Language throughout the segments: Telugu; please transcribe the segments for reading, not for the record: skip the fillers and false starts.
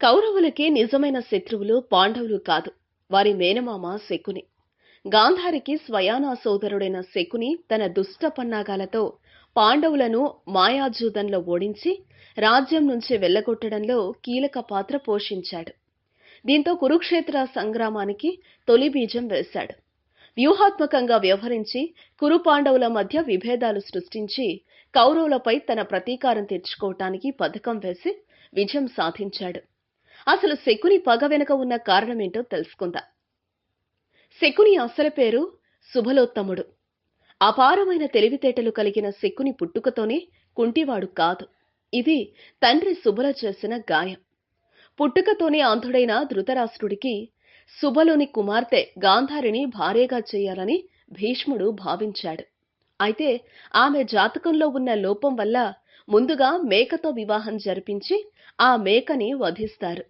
కౌరవులకి నిజమైన శత్రువులు పాండవులు కాదు, వారి మేనమామ శకుని. గాంధారికి స్వయానా సోదరుడైన శకుని తన దుష్ట పన్నాగాలతో పాండవులను మాయాజూదంలో ఓడించి రాజ్యం నుంచి వెళ్లగొట్టడంలో కీలక పాత్ర పోషించాడు. దీంతో కురుక్షేత్ర సంగ్రామానికి తొలి బీజం వేశాడు. వ్యూహాత్మకంగా వ్యవహరించి కురు పాండవుల మధ్య విభేదాలు సృష్టించి కౌరవులపై తన ప్రతీకారం తెచ్చుకోవటానికి పథకం వేసి విజయం సాధించాడు. అసలు శకుని పగ వెనుక ఉన్న కారణమేంటో తెలుసుకుందాం. శకుని అసలు పేరు సుబలోత్తముడు. అపారమైన తెలివితేటలు కలిగిన శకుని పుట్టుకతోనే కుంటివాడు కాదు. ఇది తండ్రి సుబల చేసిన గాయం. పుట్టుకతోనే అంధుడైన ధృతరాష్ట్రుడికి సుబలుని కుమార్తె గాంధారిని భార్యగా చేయాలని భీష్ముడు భావించాడు. అయితే ఆమె జాతకంలో ఉన్న లోపం వల్ల ముందుగా మేకతో వివాహం జరిపించి ఆ మేకని వధిస్తారు.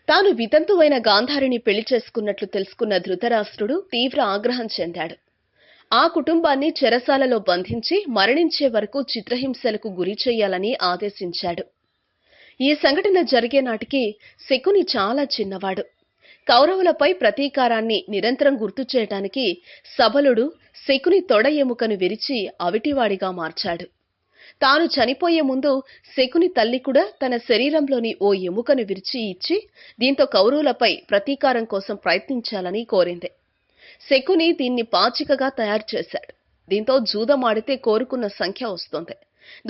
తాను వితంతువైన గాంధారిని పెళ్లి చేసుకున్నట్లు తెలుసుకున్న ధృతరాష్ట్రుడు తీవ్ర ఆగ్రహం చెందాడు. ఆ కుటుంబాన్ని చెరసాలలో బంధించి మరణించే వరకు చిత్రహింసలకు గురి చెయ్యాలని ఆదేశించాడు. ఈ సంఘటన జరిగే నాటికి శకుని చాలా చిన్నవాడు. కౌరవులపై ప్రతీకారాన్ని నిరంతరం గుర్తు చేయటానికి సబలుడు శకుని తొడ ఎముకను విరిచి అవిటివాడిగా మార్చాడు. తాను చనిపోయే ముందు శకుని తల్లి కూడా తన శరీరంలోని ఓ ఎముకను విరిచి ఇచ్చి దీంతో కౌరవులపై ప్రతీకారం కోసం ప్రయత్నించాలని కోరింది. శకుని దీన్ని పాచికగా తయారు చేశాడు. దీంతో జూదమాడితే కోరుకున్న సంఖ్య వస్తుంది.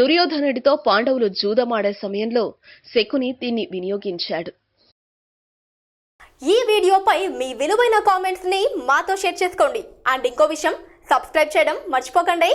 దుర్యోధనుడితో పాండవులు జూదమాడే సమయంలో శకుని దీన్ని వినియోగించాడు. ఈ వీడియోపై మీ విలువైన కామెంట్స్ ని మాతో షేర్ చేసుకోండి. అండ్ ఇంకో విషయం, సబ్స్క్రైబ్ చేయడం మర్చిపోకండి.